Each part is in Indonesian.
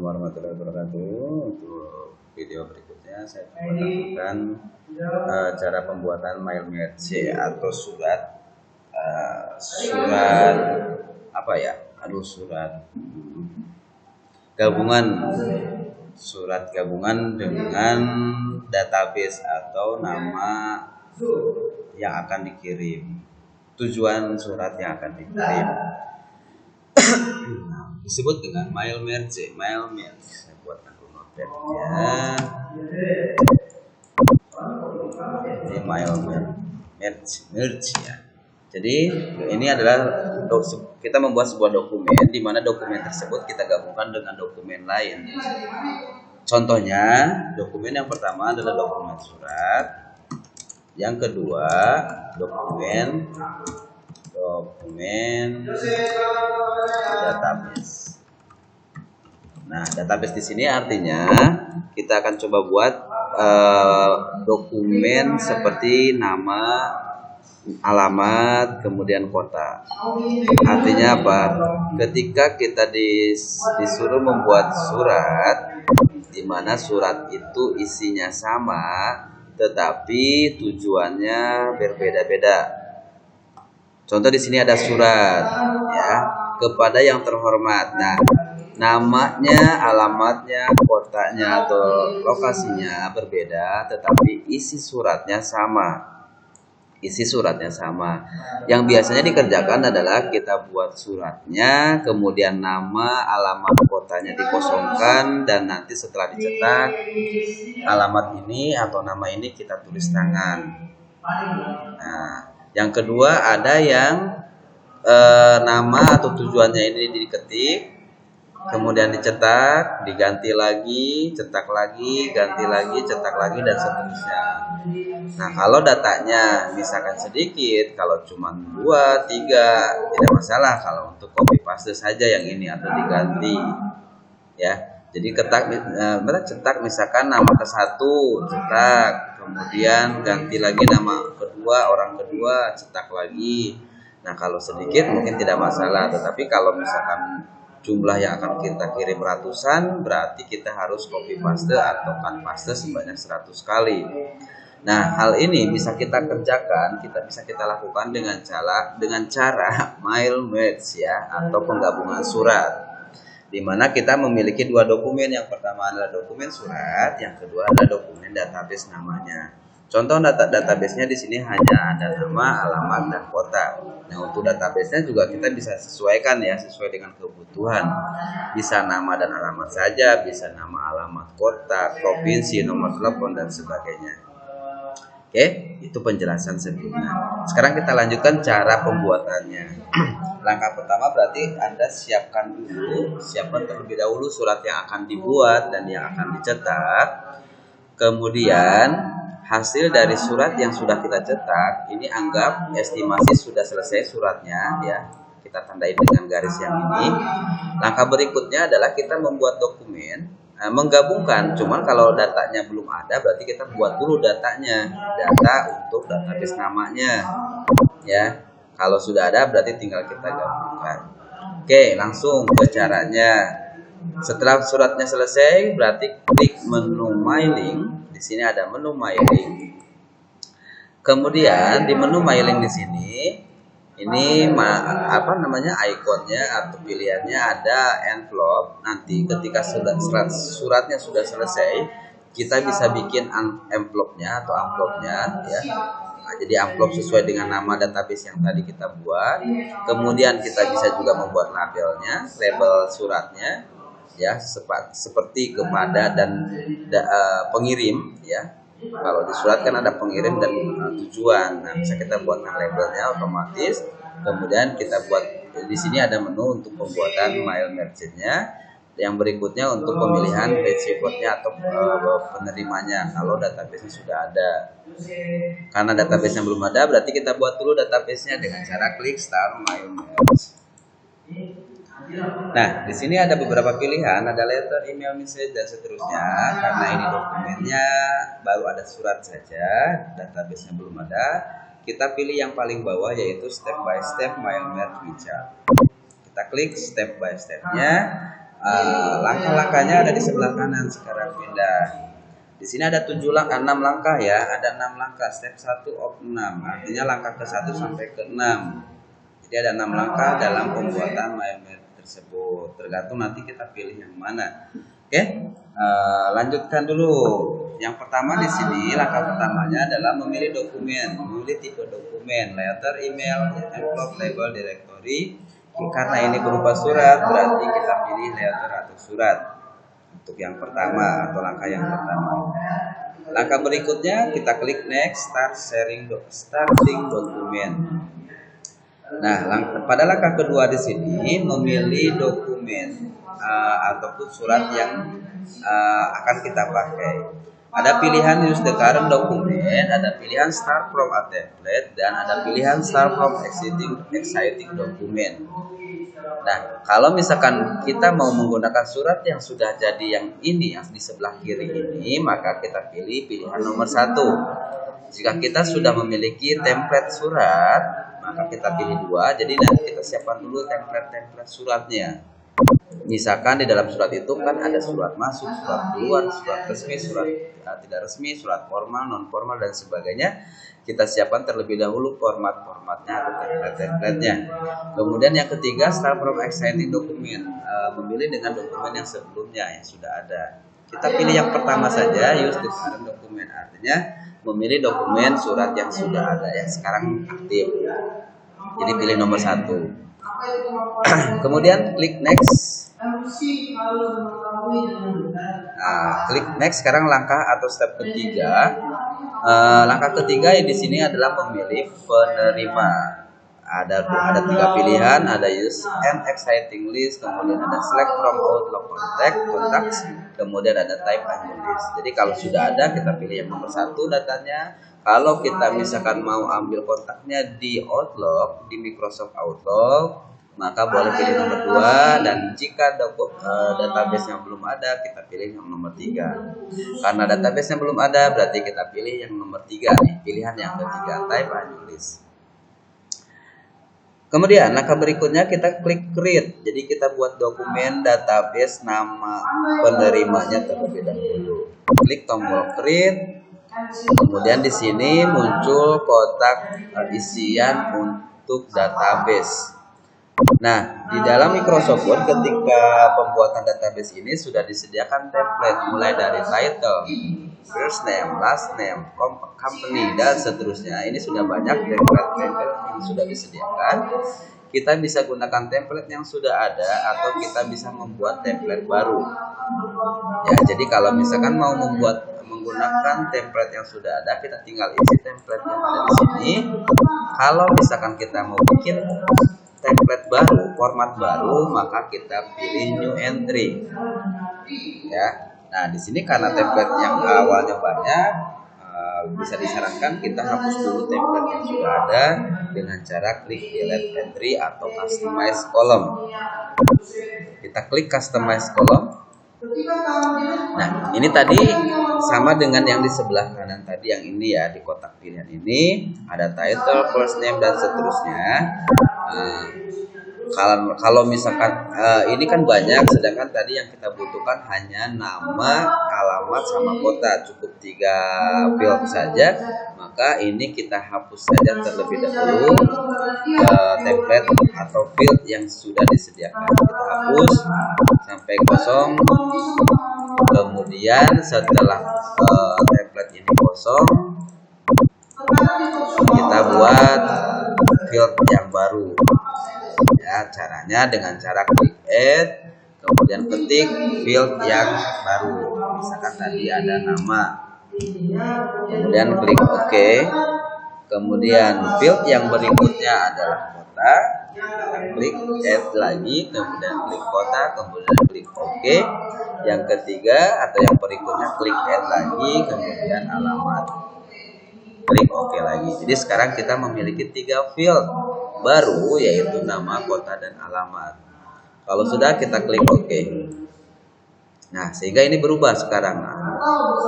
warahmatullahi wabarakatuh. Untuk video berikutnya saya akan melakukan cara pembuatan mail merge atau surat apa ya? Surat gabungan dengan database atau nama yang akan dikirim, tujuan surat yang akan dikirim. Disebut dengan mail merge. Saya buatkan dulu notepad-nya. Ini mail merge ya. Jadi ini adalah kita membuat sebuah dokumen di mana dokumen tersebut kita gabungkan dengan dokumen lain. Contohnya, dokumen yang pertama adalah dokumen surat. Yang kedua, dokumen database. Nah, database di sini artinya kita akan coba buat dokumen seperti nama, alamat, kemudian kota. Artinya apa? Ketika kita disuruh membuat surat, di mana surat itu isinya sama, tetapi tujuannya berbeda-beda. Contoh di sini ada surat ya kepada yang terhormat. Nah, namanya, alamatnya, kotanya atau lokasinya berbeda, tetapi isi suratnya sama. Yang biasanya dikerjakan adalah kita buat suratnya, kemudian nama, alamat, kotanya dikosongkan, dan nanti setelah dicetak alamat ini atau nama ini kita tulis tangan. Nah, yang kedua ada yang nama atau tujuannya ini diketik, kemudian dicetak, diganti lagi, cetak lagi, ganti lagi, cetak lagi, dan seterusnya. Nah, kalau datanya misalkan sedikit, kalau cuma 2, 3, tidak masalah kalau untuk copy paste saja yang ini atau diganti ya. Jadi cetak misalkan nama ke-1 cetak, kemudian ganti lagi nama kedua, orang kedua, cetak lagi. Nah, kalau sedikit mungkin tidak masalah, tetapi kalau misalkan jumlah yang akan kita kirim ratusan, berarti kita harus copy paste atau cut paste sebanyak 100 kali. Nah, hal ini bisa kita kerjakan, bisa kita lakukan dengan cara mail merge ya, atau penggabungan surat. Di mana kita memiliki 2 dokumen. Yang pertama adalah dokumen surat, yang kedua adalah dokumen database namanya. Contoh database-nya di sini hanya ada nama, alamat, dan kota. Nah, untuk database-nya juga kita bisa sesuaikan ya, sesuai dengan kebutuhan. Bisa nama dan alamat saja, bisa nama, alamat, kota, provinsi, nomor telepon, dan sebagainya. Oke, itu penjelasan sebelumnya. Sekarang kita lanjutkan cara pembuatannya. Langkah pertama berarti Anda siapkan terlebih dahulu surat yang akan dibuat dan yang akan dicetak. Kemudian hasil dari surat yang sudah kita cetak, ini anggap estimasi sudah selesai suratnya ya. Kita tandai dengan garis yang ini. Langkah berikutnya adalah kita membuat dokumen, menggabungkan. Cuman kalau datanya belum ada, berarti kita buat dulu data untuk database namanya ya. Kalau sudah ada, berarti tinggal kita gabungkan. Oke, langsung ke caranya. Setelah suratnya selesai, berarti klik menu mailing. Di sini ada menu mailing. Kemudian di menu mailing di sini, ini ikonnya atau pilihannya ada envelope. Nanti ketika suratnya sudah selesai, kita bisa bikin envelope-nya atau amplopnya ya. Nah, jadi amplop sesuai dengan nama database yang tadi kita buat. Kemudian kita bisa juga membuat label suratnya ya, seperti kepada dan pengirim ya. Kalau di surat kan ada pengirim dan tujuan. Nah, bisa kita buatkan labelnya otomatis. Kemudian kita buat di sini ada menu untuk pembuatan mail merge-nya. Yang berikutnya untuk pemilihan receiver-nya atau penerimanya kalau database-nya sudah ada. Karena database-nya belum ada, berarti kita buat dulu database-nya dengan cara klik Start Mail Merge. Nah, di sini ada beberapa pilihan, ada letter, email, message, dan seterusnya. Karena ini dokumennya baru ada surat saja, database-nya belum ada. Kita pilih yang paling bawah, yaitu step by step mail merge widget. Kita klik step by step-nya. Langkah-langkahnya ada di sebelah kanan. Sekarang pindah. Di sini ada 6 langkah ya, ada 6 langkah, step 1 of 6, artinya langkah ke 1 sampai ke 6. Jadi ada 6 langkah dalam pembuatan MyMap tersebut. Tergantung nanti kita pilih yang mana. Oke, lanjutkan dulu. Yang pertama di sini langkah pertamanya adalah memilih dokumen, memilih tipe dokumen, letter, email, envelope, label, directory. Karena ini berupa surat, berarti kita pilih letter atau surat. Untuk yang pertama atau langkah yang pertama. Langkah berikutnya kita klik next, starting dokumen. Nah, pada langkah kedua di sini memilih dokumen ataupun surat yang akan kita pakai. Ada pilihan use the current document, ada pilihan start from a template, dan ada pilihan start from exciting document. Nah, kalau misalkan kita mau menggunakan surat yang sudah jadi yang ini, yang di sebelah kiri ini, maka kita pilih pilihan nomor 1. Jika kita sudah memiliki template surat, maka kita pilih 2. Jadi nanti kita siapkan dulu template suratnya. Misalkan di dalam surat itu kan ada surat masuk, surat keluar, surat resmi, surat tidak resmi, surat formal, non formal, dan sebagainya. Kita siapkan terlebih dahulu formatnya atau template-nya. Kemudian yang ketiga, start from exciting document, memilih dengan dokumen yang sebelumnya yang sudah ada. Kita pilih yang pertama saja, use the current document, artinya memilih dokumen surat yang sudah ada yang sekarang aktif. Jadi pilih nomor 1. Kemudian klik next. Klik next. Sekarang langkah atau step ketiga. Langkah ketiga di sini adalah memilih penerima. Ada 3 pilihan, ada use and exciting list, kemudian ada select from Outlook contacts, kemudian ada type and list. Jadi kalau sudah ada kita pilih yang nomor 1 datanya. Kalau kita misalkan mau ambil kontaknya di Outlook, di Microsoft Outlook, maka boleh pilih nomor 2, dan jika database-nya belum ada, kita pilih yang nomor 3. Karena database-nya belum ada, berarti kita pilih yang nomor 3 nih, pilihan yang ketiga, type and list. Kemudian langkah berikutnya kita klik create. Jadi kita buat dokumen database nama penerimanya terlebih dahulu. Klik tombol create. Kemudian di sini muncul kotak isian untuk database. Nah, di dalam Microsoft Word ketika pembuatan database ini sudah disediakan template mulai dari title, first name, last name, company, dan seterusnya. Ini sudah banyak template yang sudah disediakan. Kita bisa gunakan template yang sudah ada atau kita bisa membuat template baru. Ya, jadi kalau misalkan mau menggunakan template yang sudah ada, kita tinggal isi template yang ada di sini. Kalau misalkan kita mau bikin template baru, format baru, maka kita pilih new entry. Ya. Nah, di sini karena template yang awalnya banyak, bisa disarankan kita hapus dulu template yang sudah ada dengan cara klik delete entry atau customize column. Kita klik customize column. Nah, ini tadi sama dengan yang di sebelah kanan tadi, yang ini ya, di kotak pilihan ini ada title, first name, dan seterusnya. Kalau misalkan ini kan banyak, sedangkan tadi yang kita butuhkan hanya nama, alamat, sama kota, cukup 3 field saja. Maka ini kita hapus saja terlebih dahulu template atau field yang sudah disediakan. Kita hapus sampai kosong. Kemudian setelah template ini kosong, kita buat field yang baru. Ya, caranya dengan cara klik add, kemudian ketik field yang baru. Misalkan tadi ada nama, kemudian klik OK. Kemudian field yang berikutnya adalah kota. Kita klik add lagi, kemudian klik kota, kemudian klik OK. Yang ketiga atau yang berikutnya klik add lagi, kemudian alamat. Klik OK lagi. Jadi sekarang kita memiliki 3 field baru, yaitu nama, kota, dan alamat. Kalau sudah, kita klik OK. Nah, sehingga ini berubah sekarang.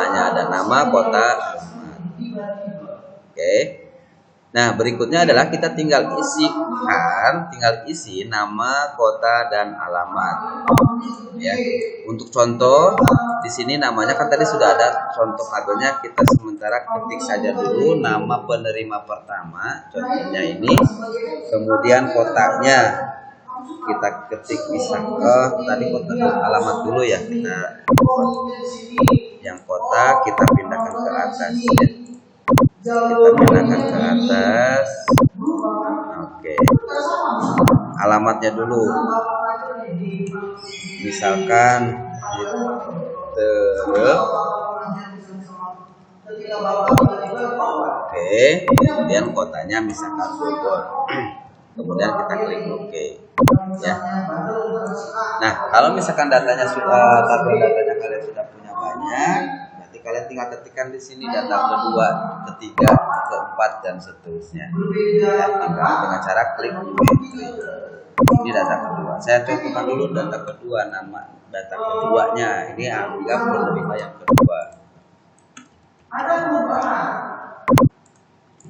Hanya ada nama, kota, alamat. Oke. Nah, berikutnya adalah kita tinggal isi nama, kota, dan alamat. Ya, untuk contoh di sini namanya kan tadi sudah ada contoh tabelnya, kita sementara ketik saja dulu nama penerima pertama, contohnya ini. Kemudian kotaknya kita ketik misalkan tadi kota alamat dulu ya, yang kota kita pindahkan ke atas ya. Kita pindahkan ke atas. Oke. Alamatnya dulu. Misalkan Oke, kemudian kotanya misalkan Bogor. Kemudian kita klik OK. Ya. Nah, kalau misalkan datanya datanya kalian sudah punya banyak, berarti kalian tinggal ketikkan di sini data kedua, ketiga, keempat, dan seterusnya. Ya, tinggal dengan cara klik entry. Ini data kedua. Saya contohkan dulu data kedua, nama data keduanya. Ini anggap penerima yang kedua.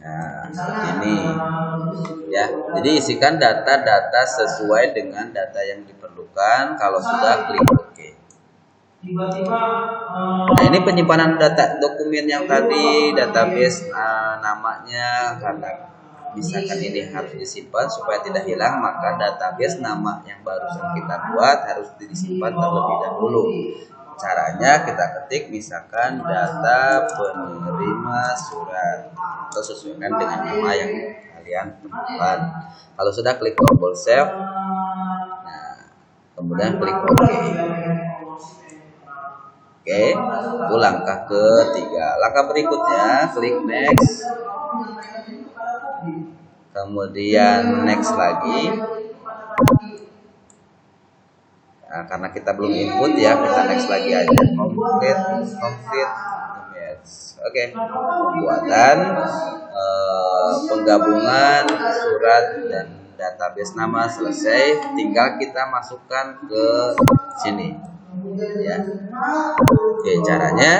Nah, seperti ini. Ya, jadi isikan data-data sesuai dengan data yang diperlukan. Kalau sudah klik OK. Nah, ini penyimpanan data dokumen yang tadi, database namanya, karena misalkan ini harus disimpan supaya tidak hilang, maka database nama yang barusan kita buat harus disimpan terlebih dahulu. Caranya kita ketik misalkan data penerima surat, atau sesuaikan dengan nama yang kalian temukan. Kalau sudah klik tombol save. Nah, kemudian klik OK. Oke, itu langkah ketiga. Langkah berikutnya klik next. Kemudian next lagi. Nah, karena kita belum input ya, kita next lagi aja. Complete. Yes. Oke. Pembuatan penggabungan surat dan database nama selesai. Tinggal kita masukkan ke sini. Ya. Oke, caranya.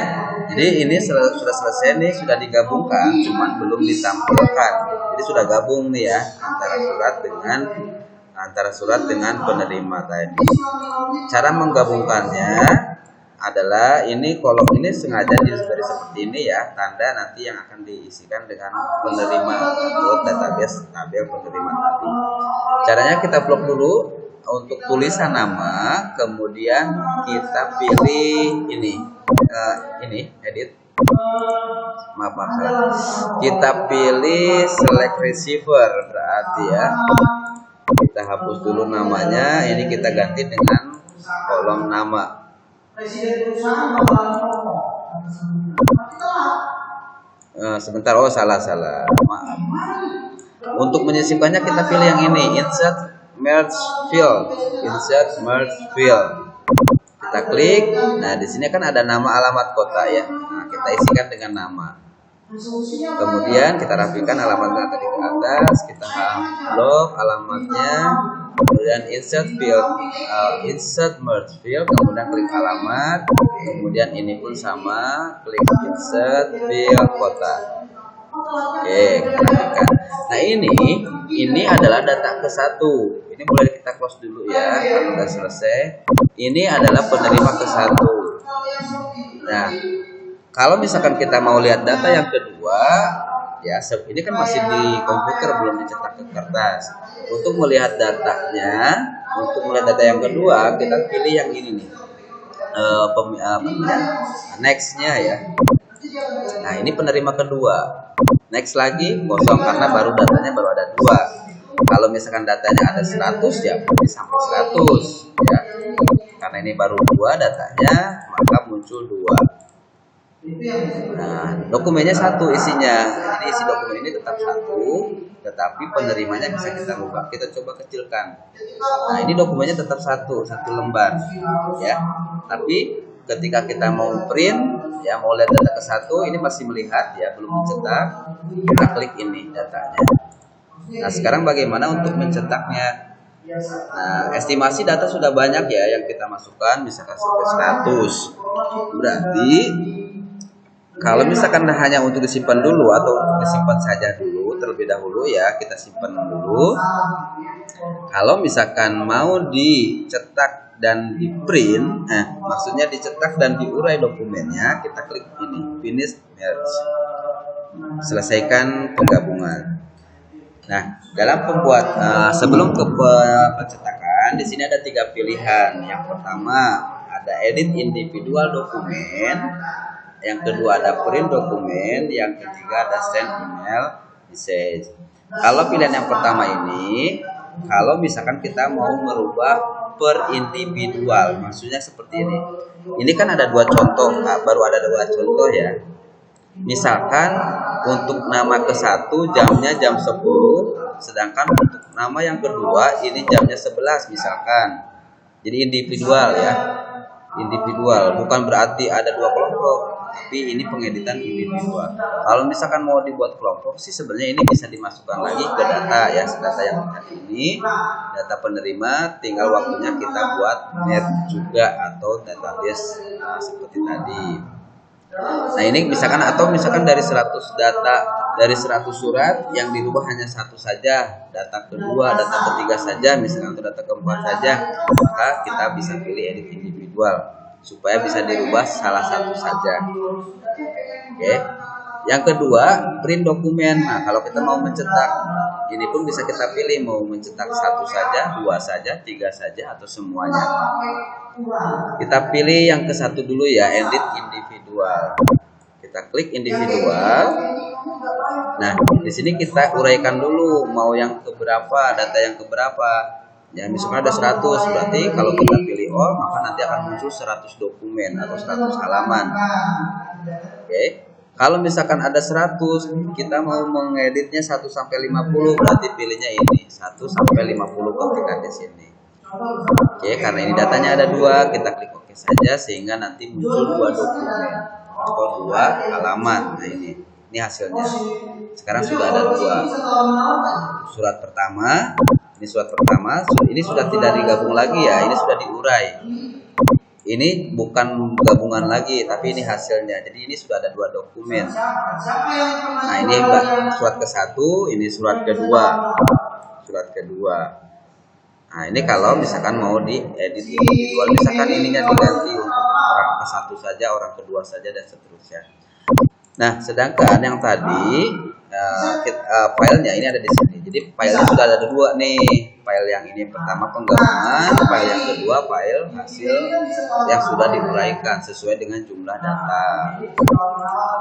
Jadi ini sudah selesai nih, sudah digabungkan, cuman belum ditampilkan. Jadi sudah gabung nih ya antara surat dengan penerima tadi. Cara menggabungkannya adalah ini kolom ini sengaja digaris seperti ini ya, tanda nanti yang akan diisikan dengan penerima atau database tabel penerima tadi. Caranya kita blok dulu untuk tulisan nama, kemudian kita pilih ini edit. Maaf salah. Kita pilih select receiver, berarti ya. Kita hapus dulu namanya, ini kita ganti dengan kolom nama. Sebentar, salah, maaf. Untuk menyisipkannya kita pilih yang ini, insert merge field. Kita klik. Nah, di sini kan ada nama, alamat, kota ya. Nah, kita isikan dengan nama. Kemudian kita rapikan alamatnya tadi ke atas, kita blok alamatnya, kemudian insert merge field, kemudian klik alamat, kemudian ini pun sama, klik insert field kota. Oke, kita rapikan. Nah, ini adalah data ke-1. Ini boleh kita close dulu ya, kalau sudah selesai. Ini adalah penerima ke-1. Nah, kalau misalkan kita mau lihat data yang kedua, ya ini kan masih di komputer, belum dicetak ke kertas. Untuk melihat datanya, untuk melihat data yang kedua, kita pilih yang ini nih, next-nya ya. Nah, ini penerima kedua. Next lagi kosong karena datanya baru ada 2. Kalau misalkan datanya ada 100 ya berarti sampai 100 ya. Karena ini baru 2 datanya, maka muncul 2. Nah, dokumennya 1 isinya. Jadi isi dokumen ini tetap 1, tetapi penerimanya bisa kita rubah. Kita coba kecilkan. Nah, ini dokumennya tetap 1 lembar ya. Tapi ketika kita mau print ya, mau lihat data ke-1, ini masih melihat ya, belum mencetak. Kita klik ini datanya. Nah, sekarang bagaimana untuk mencetaknya? Nah, estimasi data sudah banyak ya yang kita masukkan, misalkan sampai 100. Berarti kalau misalkan hanya untuk disimpan dulu atau disimpan saja dulu terlebih dahulu ya, kita simpan dulu. Kalau misalkan mau dicetak dan di print, maksudnya dicetak dan diurai dokumennya, kita klik ini, finish merge. Selesaikan penggabungan. Nah, dalam sebelum ke pencetakan, di sini ada 3 pilihan. Yang pertama ada edit individual dokumen, yang kedua ada print dokumen, yang ketiga ada send email message. Kalau pilihan yang pertama ini, kalau misalkan kita mau merubah per individual, maksudnya seperti ini. Ini kan ada 2 contoh, baru ada 2 contoh ya. Misalkan untuk nama ke-1 jamnya jam 10, sedangkan untuk nama yang kedua ini jamnya 11 misalkan. Jadi individual ya. Individual, bukan berarti ada 2 kelompok, tapi ini pengeditan individual. Kalau misalkan mau dibuat kelompok sih sebenarnya ini bisa dimasukkan lagi ke data ya, data yang tadi ini, data penerima, tinggal waktunya kita buat merge juga atau database seperti tadi. Nah ini misalkan dari 100 data, dari 100 surat yang dirubah hanya 1 saja, data kedua, data ketiga saja, misalkan atau data keempat saja, maka kita bisa pilih edit individual supaya bisa dirubah salah satu saja. Oke. Yang kedua, print dokumen. Nah kalau kita mau mencetak, ini pun bisa kita pilih mau mencetak 1 saja, 2 saja, 3 saja, atau semuanya. Kita pilih yang ke-1 dulu ya, edit individual. Kita klik individual. Nah, di sini kita uraikan dulu mau yang keberapa, data yang keberapa. Ya, misalnya ada 100, berarti kalau kita pilih all, maka nanti akan muncul 100 dokumen atau 100 halaman. Oke. Kalau misalkan ada 100, kita mau mengeditnya 1 sampai 50, berarti pilihnya ini, 1 sampai 50 ketikkan di sini. Oke, karena ini datanya ada 2, kita klik OK saja sehingga nanti muncul 2 dokumen atau 2 halaman. Nah ini hasilnya. Sekarang sudah ada 2. Surat pertama, ini sudah tidak digabung lagi ya, ini sudah diurai. Ini bukan gabungan lagi, tapi ini hasilnya. Jadi ini sudah ada 2 dokumen. Nah ini surat ke-1, ini surat kedua. Nah ini kalau misalkan mau diedit individual, misalkan ininya diganti untuk orang ke-1 saja, orang kedua saja, dan seterusnya. Nah sedangkan yang tadi filenya ini ada di sini. Jadi filenya sudah ada 2 nih. File yang ini pertama penggabungan, file yang kedua file hasil yang sudah diuraikan sesuai dengan jumlah data.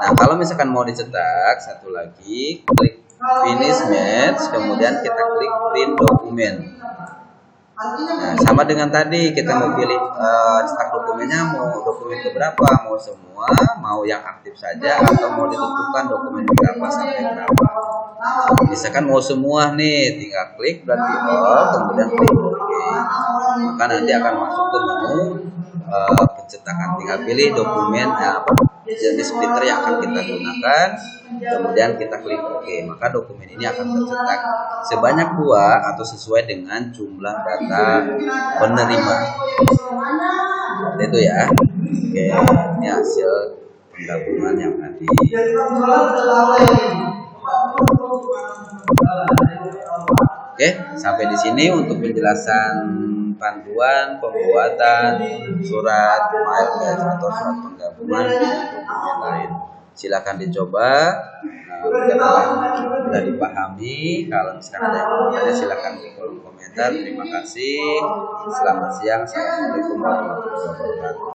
Nah kalau misalkan mau dicetak, satu lagi klik finish merge, kemudian kita klik print dokumen. Nah, sama dengan tadi kita mau pilih cetak dokumennya, mau dokumen keberapa, mau semua, mau yang aktif saja, atau mau ditentukan dokumen berapa sampai berapa. Misalkan mau semua nih, tinggal klik berarti all, kemudian klik OK. Maka nanti akan masuk ke menu pencetakan. Tinggal pilih dokumen jenis printer yang akan kita gunakan, kemudian kita klik OK. Maka dokumen ini akan tercetak sebanyak 2 atau sesuai dengan jumlah data penerima. Itu ya. Oke, ini hasil penggabungan yang tadi. Oke, sampai di sini untuk penjelasan panduan pembuatan surat mail batch atau surat penggabungan dengan dokumen lain. Silakan dicoba. Sudah dipahami. Kalau misalkan ada yang bertanya, silakan di kolom komentar. Terima kasih. Selamat siang. Assalamualaikum warahmatullahi wabarakatuh.